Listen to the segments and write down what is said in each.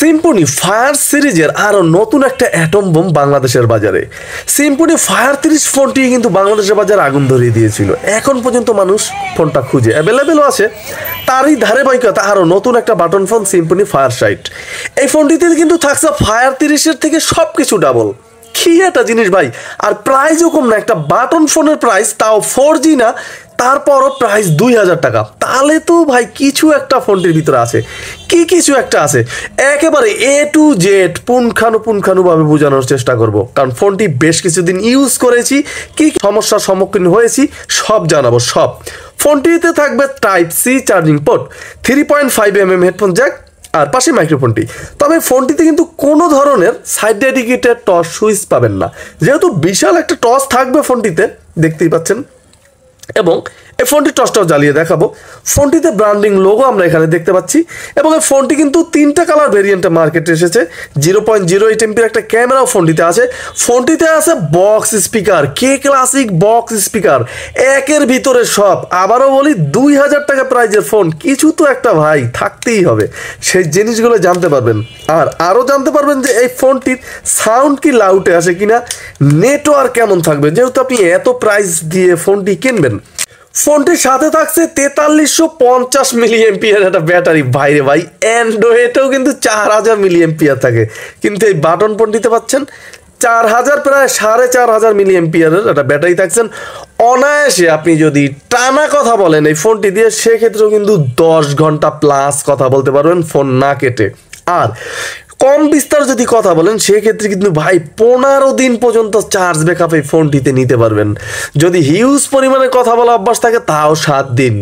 Symphony fire সিরিজের আরও নতুন একটা অ্যাটম বোম বাংলাদেশের বাজারে। সিম্ফনি ফায়ার 30 ফোনটি কিন্তু বাংলাদেশের বাজারে আগুন ধরিয়ে দিয়েছিল। এখন পর্যন্ত মানুষ ফোনটা খুঁজে, অ্যাভেলেবেলও আছে। তারই ধারাবাহিকতা আরও নতুন একটা বাটন ফোন সিম্ফনি ফায়ার 60। এই ফোনটিতে কিন্তু থাকছে ফায়ার 30-এর থেকে সব কিছু ডাবল। কি একটা জিনিস ভাই, আর প্রাইসও কম না। একটা বাটন ফোনের প্রাইস, তাও 4G না, তারপরও প্রাইস 2000 টাকা। তাহলে তো ভাই কিছু একটা ফোনটির ভিতরে আছে, কি কিছু একটা আছে। একেবারে A to Z পুঙ্খানুপুঙ্খানুভাবে বোঝানোর চেষ্টা করব, কারণ ফোনটি বেশ কিছুদিন ইউজ করেছি, কি সমস্যার সম্মুখীন হয়েছি সব জানাবো সব। ফোনটিতে থাকবে Type-C charging port, 3.5mm headphone jack, আর পাশে মাইক্রোফোনটি। তবে ফোনটিতে কিন্তু কোনো ধরনের সাইড ডেডিকেটেড টর্চ সুইচ পাবেন না, যেহেতু বিশাল একটা টর্চ থাকবে ফোনটিতে, দেখতেই পাচ্ছেন। এবং এই ফোনটির টর্চটাও জ্বালিয়ে দেখাবো। ফোনটিতে ব্র্যান্ডিং লোগো আমরা এখানে দেখতে পাচ্ছি। এবং এই ফোনটি কিন্তু 3টা কালার ভেরিয়েন্টে মার্কেটে এসেছে। 0.08 এমপির একটা ক্যামেরাও ফোনটিতে আছে। ফোনটিতে আছে বক্স স্পিকার, কে ক্লাসিক বক্স স্পিকার, একের ভিতরে সব। আবারও বলি, 2000 টাকা প্রাইজের ফোন, কিছু তো একটা ভাই থাকতেই হবে। সেই জিনিসগুলো জানতে পারবেন। আর আরও জানতে পারবেন যে এই ফোনটির সাউন্ড কি লাউডে আসে কিনা, নেটওয়ার্ক কেমন থাকবে, যেহেতু আপনি এত প্রাইস দিয়ে ফোনটি কিনবেন। ফোনটির সাথে থাকছে 4350 mAh একটা ব্যাটারি। ভাইরে ভাই, অ্যান্ড্রয়েডেও কিন্তু 4000 mAh থাকে, কিন্তু এই বাটন ফোনটিতে পাচ্ছেন 4000, প্রায় 4500 mAh একটা ব্যাটারি থাকছেন। অনায়াসে আপনি যদি টানা কথা বলেন এই ফোনটি দিয়ে, সেক্ষেত্রেও কিন্তু 10 ঘন্টা প্লাস কথা বলতে পারবেন ফোন না কেটে। আর কম বিস্তার যদি কথা বলেন, সেক্ষেত্রে কিন্তু ভাই 15 দিন পর্যন্ত চার্জ ব্যাকআপ এই ফোনটিতে নিতে পারবেন। যদি হিউজ পরিমাণে কথা বলা অভ্যাস থাকে, তাও 7 দিন।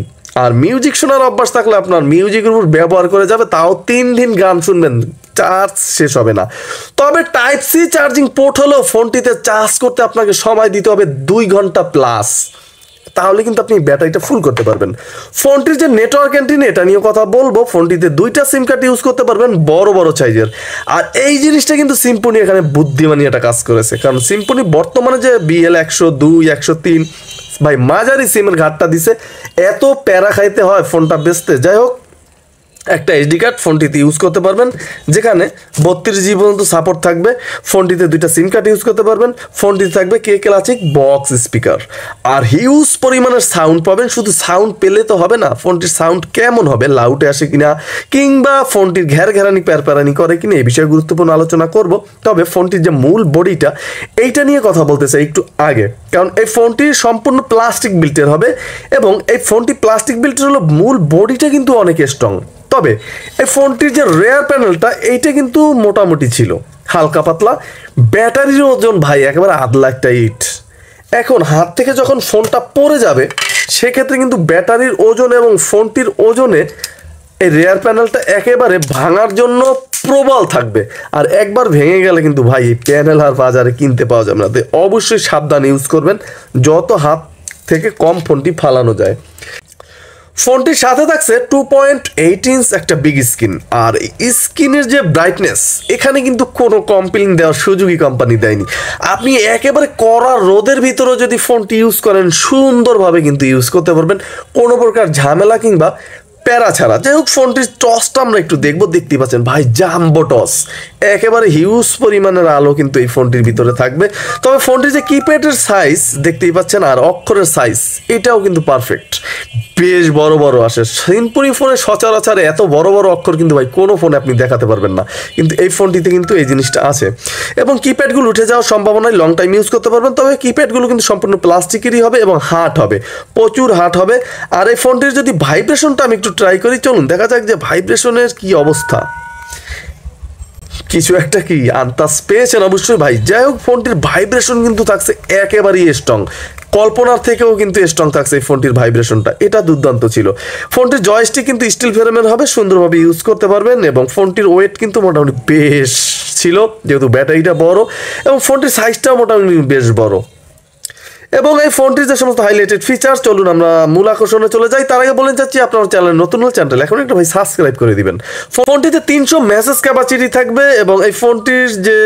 আর মিউজিক শোনার অভ্যাস থাকলে আপনার মিউজিকের উপর ব্যবহার করে যাবে, তাও 3 দিন গান শুনবেন, চার্জ শেষ হবে না। তবে Type-C চার্জিং পোর্ট হলেও ফোনটিতে চার্জ করতে আপনাকে সময় দিতে হবে 2 ঘন্টা প্লাস, তাহলে কিন্তু আপনি ব্যাটারিটা ফুল করতে পারবেন। ফোনটির যে নেটওয়ার্ক অ্যান্টিনা, এটা নিয়ে কথা বলবো। ফোনটিতে 2টা সিম কার্ড ইউজ করতে পারবেন, বড় বড় সাইজের। আর এই জিনিসটা কিন্তু সিম্ফনি এখানে বুদ্ধিমানী একটা কাজ করেছে, কারণ সিম্ফনি বর্তমানে যে BL102, 103 ভাই মাঝারি সিমের ঘাটটা দিছে, এত প্যারা খাইতে হয় ফোনটা বেচতে। যাই হোক, একটা SD কার্ড ফোনটিতে ইউজ করতে পারবেন, যেখানে 32GB পর্যন্ত সাপোর্ট থাকবে। ফোনটিতে 2টা সিম কার্ড ইউজ করতে পারবেন। ফোনটিতে থাকবে কে ক্লাসিক বক্স স্পিকার, আর হিউজ পরিমাণের সাউন্ড পাবেন। শুধু সাউন্ড পেলে তো হবে না, ফোনটির সাউন্ড কেমন হবে, লাউডে আসে কিনা, কিংবা ফোনটির ঘেরানি প্যারপ্যারানি করে কিনা, এই বিষয়ে গুরুত্বপূর্ণ আলোচনা করব। তবে ফোনটির যে মূল বডিটা, এইটা নিয়ে কথা বলতে চাই একটু আগে, কারণ এই ফোনটি সম্পূর্ণ প্লাস্টিক বিল্টের হবে। এবং এই ফোনটি প্লাস্টিক বিল্টের হলো, মূল বডিটা কিন্তু অনেক স্ট্রং। তবে এই ফোনটির যে রেয়ার প্যানেলটা, এইটা কিন্তু মোটামুটি ছিল, হালকা পাতলা। ব্যাটারির ওজন ভাই একেবারে 1,00,000 ইট। এখন হাত থেকে যখন ফোনটা পড়ে যাবে, সেক্ষেত্রে কিন্তু ব্যাটারির ওজন এবং ফোনটির ওজনে এই রেয়ার প্যানেলটা একেবারে ভাঙার জন্য প্রবল থাকবে। আর একবার ভেঙে গেলে কিন্তু ভাই এই প্যানেল আর বাজারে কিনতে পাওয়া যাবে না। তাই অবশ্যই সাবধানে ইউজ করবেন, যত হাত থেকে কম ফোনটি ফালানো যায়। ফোনটির সাথে থাকছে 2.8 ইঞ্চ একটা বিগ স্ক্রিন। আর স্ক্রিনের যে ব্রাইটনেস, এখানে কিন্তু কোনো কমপ্লেইন দেওয়ার সুযোগই কোম্পানি দেয়নি। আপনি একেবারে কড়া রোদের ভিতরেও যদি ফোনটি ইউজ করেন, সুন্দরভাবে কিন্তু ইউজ করতে পারবেন, কোনো প্রকার ঝামেলা কিংবা প্যারা ছাড়া। যাই হোক, ফোনটির টসটা আমরা একটু দেখবো। দেখতেই পাচ্ছেন ভাই, জাম্বো টস, একেবারে হিউজ পরিমাণের আলো কিন্তু এই ফোনটির ভিতরে থাকবে। তবে ফোনটির যে কিপ্যাডের সাইজ দেখতেই পাচ্ছেন, আর অক্ষরের সাইজ, এটাও কিন্তু পারফেক্ট, বেশ বড় বড় আসে। সিম্ফনি ফোনে সচরাচর এত বড় বড় অক্ষর কিন্তু ভাই কোনো ফোনে আপনি দেখাতে পারবেন না, কিন্তু এই ফোনটিতে কিন্তু এই জিনিসটা আছে। এবং কিপ্যাডগুলো উঠে যাওয়ার সম্ভাবনায়, লং টাইম ইউজ করতে পারবেন। তবে কিপ্যাডগুলো কিন্তু সম্পূর্ণ প্লাস্টিকেরই হবে এবং হার্ড হবে, প্রচুর হার্ড হবে। আর এই ফোনটির যদি ভাইব্রেশনটা আমি একটু ট্রাই করি, চলুন দেখা যাক যে ভাইব্রেশনের কি অবস্থা। কিছু একটা কি আন্দাজ পেয়েছেন অবশ্যই ভাই। যাই হোক, ফোনটির ভাইব্রেশন কিন্তু থাকছে একেবারেই স্ট্রং, কল্পনার থেকেও কিন্তু স্ট্রং থাকছে এই ফোনটির ভাইব্রেশনটা, এটা দুর্দান্ত ছিল। ফোনটির জয়স্টিক কিন্তু স্টিল ফ্রেমের হবে, সুন্দরভাবে ইউজ করতে পারবেন। এবং ফোনটির ওয়েট কিন্তু মোটামুটি বেশ ছিল, যেহেতু ব্যাটারিটা বড়, এবং ফোনটির সাইজটাও মোটামুটি বেশ বড়। এবং এই ফোনটির যে সমস্ত হাইলাইটেড ফিচার, চলুন আমরা মূল আকর্ষণে চলে যাই। তার আগে বলেন চাচ্ছি আপনার চ্যানেল নতুন হলে চ্যানেল এখন একটা ভাই সাবস্ক্রাইব করে দিবেন। ফোনটিতে 300 মেসেজ ক্যাপাসিটি থাকবে এবং এই ফোনটির যে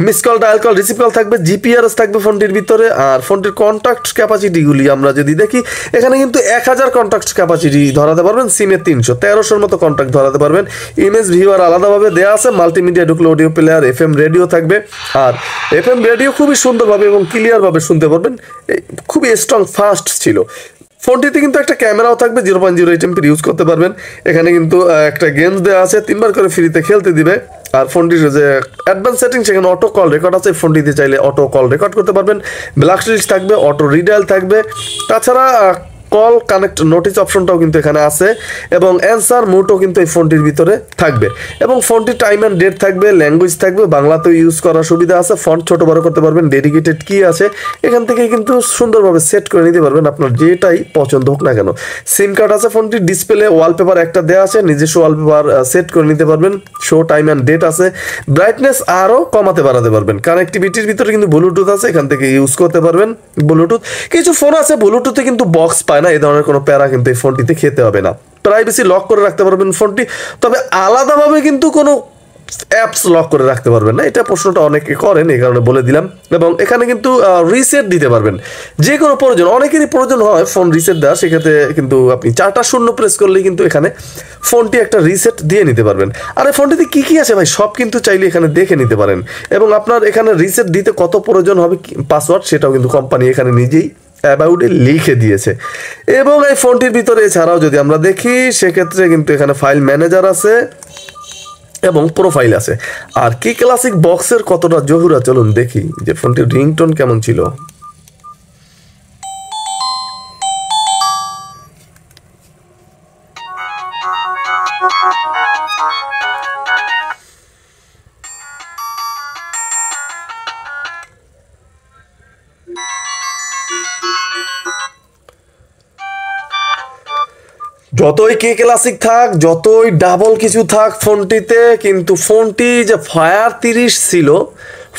miss call, dial call, receive call থাকবে, জিপিআরএস থাকবে ফোনটির ভিতরে। আর ফোনটির কন্ট্যাক্ট ক্যাপাসিটিগুলি আমরা যদি দেখি, এখানে কিন্তু 1000 কন্ট্যাক্ট ক্যাপাসিটি ধরাতে পারবেন, সিমে 300, 1300-র মতো কন্ট্যাক্ট ধরাতে পারবেন। ইমেজ ভিউয়ার আলাদাভাবে দেওয়া আছে, মাল্টিমিডিয়া ঢুকলে অডিও প্লেয়ার, এফএম রেডিও থাকবে। আর এফএম রেডিও খুবই সুন্দরভাবে এবং ক্লিয়ারভাবে শুনতে পারবেন, খুবই স্ট্রং ফাস্ট ছিল। ফোনটিতে কিন্তু একটা ক্যামেরাও থাকবে, 0.08 এমপি ইউজ করতে পারবেন। এখানে কিন্তু একটা গেমস দেওয়া আছে, 3বার করে ফ্রিতে খেলতে দিবে। আর ফোনটির যে অ্যাডভান্স সেটিং, সেখানে অটো কল রেকর্ড আছে, ফোনটিতে চাইলে অটো কল রেকর্ড করতে পারবেন। ব্ল্যাক লিস্ট থাকবে, অটো রিডায়াল থাকবে। তাছাড়া কল কানেক্ট নোটিস অপশনটাও কিন্তু এখানে আছে এবং অ্যান্সার মোডও কিন্তু এই ফোনটির ভিতরে থাকবে। এবং ফোনটির টাইম অ্যান্ড ডেট থাকবে, ল্যাঙ্গুয়েজ থাকবে, বাংলাতেও ইউজ করার সুবিধা আছে, ফন্ট ছোট বড় করতে পারবেন, ডেডিকেটেড কি আছে এখান থেকে কিন্তু সুন্দরভাবে সেট করে নিতে পারবেন আপনার যেটাই পছন্দ হোক না কেন। সিম কার্ড আছে, ফোনটির ডিসপ্লে ওয়ালপেপার একটা দেওয়া আছে, নিজস্ব ওয়ালপেপার সেট করে নিতে পারবেন। শো টাইম অ্যান্ড ডেট আছে, ব্রাইটনেস আরও কমাতে বাড়াতে পারবেন। কানেক্টিভিটির ভিতরে কিন্তু ব্লুটুথ আছে, এখান থেকে ইউজ করতে পারবেন ব্লুটুথ। কিছু ফোন আছে ব্লুটুথে কিন্তু বক্স পায় না, এই ধরনের কোনো প্যারা কিন্তু এই ফোনটিতে খেতে হবে না। প্রাইভেসি লক করে রাখতে পারবেন ফোনটি, তবে আলাদাভাবে কিন্তু কোনো অ্যাপস লক করে রাখতে পারবেন না। এটা প্রশ্নটা অনেকে করেন, এই কারণে বলে দিলাম। এবং এখানে কিন্তু রিসেট দিতে পারবেন যে কোনো প্রয়োজন, অনেকেরই প্রয়োজন হয় ফোন রিসেট দেওয়া, সেক্ষেত্রে কিন্তু আপনি 4টা শূন্য প্রেস করলেই কিন্তু এখানে ফোনটি একটা রিসেট দিয়ে নিতে পারবেন। আর এই ফোনটিতে কী কী আছে ভাই সব কিন্তু চাইলে এখানে দেখে নিতে পারেন। এবং আপনার এখানে রিসেট দিতে কত প্রয়োজন হবে পাসওয়ার্ড, সেটাও কিন্তু কোম্পানি এখানে নিজেই অ্যাবাউটে লিখে দিয়েছে। এবং এই ফোনটির ভিতরে এছাড়াও যদি আমরা দেখি, সেক্ষেত্রে কিন্তু এখানে ফাইল ম্যানেজার আছে এবং প্রোফাইল আছে। আর কি ক্লাসিক বক্সের কতটা জহুরা, চলুন দেখি যে ফোনটির রিংটোন কেমন ছিল। যতই কে ক্লাসিক থাক, যতই ডাবল কিছু থাক ফোনটিতে, কিন্তু ফোনটি যে ফায়ার 30 ছিল,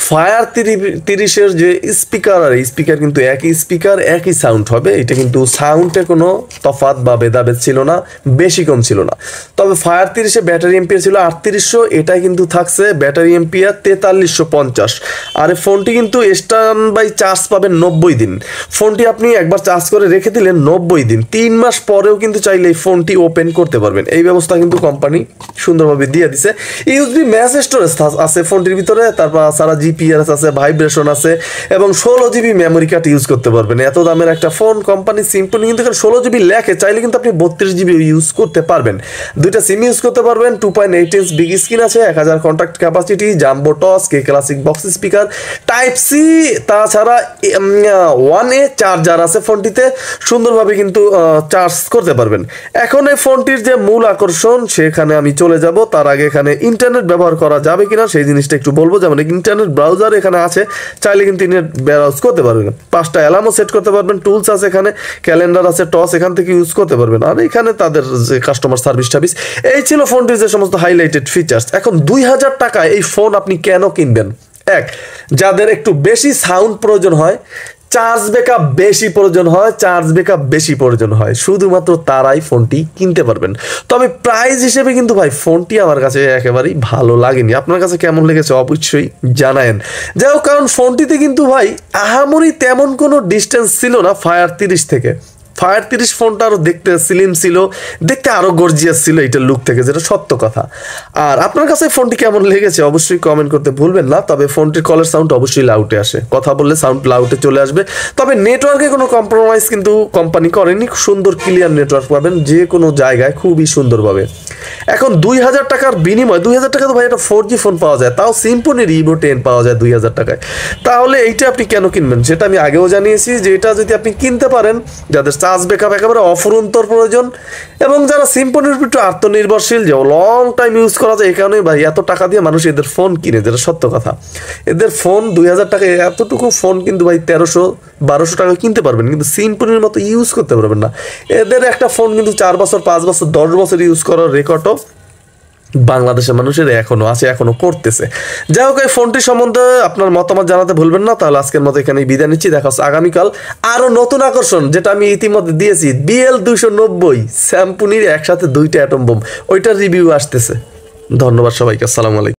ফায়ার 30-এর যে স্পিকার আর স্পিকার কিন্তু একই স্পিকার, একই সাউন্ড হবে। এটা কিন্তু সাউন্ডে কোনো তফাৎ বা ভেদাভেদ ছিল না, বেশি কম ছিল না। তবে ফায়ার 30-এ ব্যাটারি এম্পিয়ার ছিল 3800, এটা কিন্তু থাকছে ব্যাটারি এম্পিয়ার 4350। আর এই ফোনটি কিন্তু স্ট্যান্ড বাই চার্জ পাবেন 90 দিন। ফোনটি আপনি একবার চার্জ করে রেখে দিলেন 90 দিন, 3 মাস পরেও কিন্তু চাইলে এই ফোনটি ওপেন করতে পারবেন। এই ব্যবস্থা কিন্তু কোম্পানি সুন্দরভাবে দিয়ে দিছে। ইউএসবি ম্যাস স্টোরেজ আছে ফোনটির ভিতরে, তারপর সারা জিপিআরএস আছে, ভাইব্রেশন আছে এবং 16 জিবি মেমোরি কার্ড ইউজ করতে পারবেন। এত দামের একটা ফোন, কোম্পানি সিম্পনি কিন্তু 16 জিবি লেখে, চাইলে কিন্তু আপনি 32 জিবি ইউজ করতে পারবেন। 2টা সিম ইউজ করতে পারবেন, 2.8 ইঞ্চ বিগ স্ক্রিন আছে, 1000 কন্ট্যাক্ট ক্যাপাসিটি, জাম্বো টস, কে classic box speaker, type C, তাছাড়া 1A চার্জার আছে ফোনটিতে, সুন্দরভাবে কিন্তু চার্জ করতে পারবেন। এখন এই ফোনটির যে মূল আকর্ষণ সেখানে আমি চলে যাব। তার আগে এখানে ইন্টারনেট ব্যবহার করা যাবে কিনা সেই জিনিসটা একটু বলবো। যেমন ইন্টারনেট ব্রাউজার এখানে আছে, চাইলে কিন্তু ইন্টারনেট ব্রাউজ করতে পারবেন। 5টা অ্যালার্মও সেট করতে পারবেন, টুলস আছে এখানে, ক্যালেন্ডার আছে, টস এখান থেকে ইউজ করতে পারবেন। আর এখানে তাদের যে কাস্টমার সার্ভিস টার্ভিস, এই ছিল ফোনটির যে সমস্ত হাইলাইটেড ফিচার্স। এখন 2000 টাকায় এই ফোন আপনি কেন কিনবেন? এক, যাদের একটু বেশি সাউন্ড প্রয়োজন হয়, চার্জ ব্যাকআপ বেশি প্রয়োজন হয়, শুধুমাত্র তারাই ফোনটি কিনতে পারবেন। তবে প্রাইস হিসেবে কিন্তু ভাই ফোনটি আমার কাছে একেবারেই ভালো লাগেনি। আপনার কাছে কেমন লেগেছে অবশ্যই জানায়েন। যাই হোক, কারণ ফোনটিতে কিন্তু ভাই আহামরি তেমন কোনো ডিস্টেন্স ছিল না ফায়ার 30 থেকে। ফায়ার 30 ফোনটা আরও দেখতে স্লিম ছিল, দেখতে আরও গর্জিয়াস ছিল এইটার লুক থেকে, যেটা সত্য কথা। আর আপনার কাছে ফোনটি কেমন লেগেছে অবশ্যই কমেন্ট করতে ভুলবেন না। তবে ফোনটির কলের সাউন্ড অবশ্যই লাউটে আসে, কথা বললে সাউন্ড লাউটে চলে আসবে। তবে নেটওয়ার্কে কোনো কম্প্রোমাইজ কিন্তু কোম্পানি করেনি, সুন্দর ক্লিয়ার নেটওয়ার্ক পাবেন যে কোনো জায়গায় খুবই সুন্দরভাবে। এখন 2000 টাকার বিনিময়, 2000 টাকা তো ভাই একটা 4G ফোন পাওয়া যায়, তাও সিম্ফনির ইভো 10 পাওয়া যায় 2000 টাকায়। তাহলে এইটা আপনি কেন কিনবেন সেটা আমি আগেও জানিয়েছি, যে এটা যদি আপনি কিনতে পারেন, যাদের চার্জ ব্যাকআপ একেবারে অফুরন্তর প্রয়োজন এবং যারা সিম্ফনির উপর একটু আত্মনির্ভরশীল, যে লং টাইম ইউজ করা যায়, এই কারণেই ভাই এত টাকা দিয়ে মানুষ এদের ফোন কিনে, যেটা সত্য কথা। এদের ফোন 2000 টাকায়, এতটুকু ফোন কিন্তু ভাই 1300-1200 টাকা কিনতে পারবেন, কিন্তু সিম্ফনির মতো ইউজ করতে পারবেন না। এদের একটা ফোন কিন্তু 4 বছর, 5 বছর, 10 বছর ইউজ করার রেকর্ডও বাংলাদেশের মানুষের এখনো আছে, এখনো করতেছে। যাই হোক, এই ফোনটি সম্বন্ধে আপনার মতামত জানাতে ভুলবেন না। তাহলে আজকের মতো এখানেই বিদায় নিচ্ছি, দেখা হচ্ছে আগামীকাল আরো নতুন আকর্ষণ, যেটা আমি ইতিমধ্যে দিয়েছি, BL290 স্যামপুনির একসাথে 2টা অ্যাটম বোম, ওইটার রিভিউ আসতেছে। ধন্যবাদ সবাইকে, আসসালামু আলাইকুম।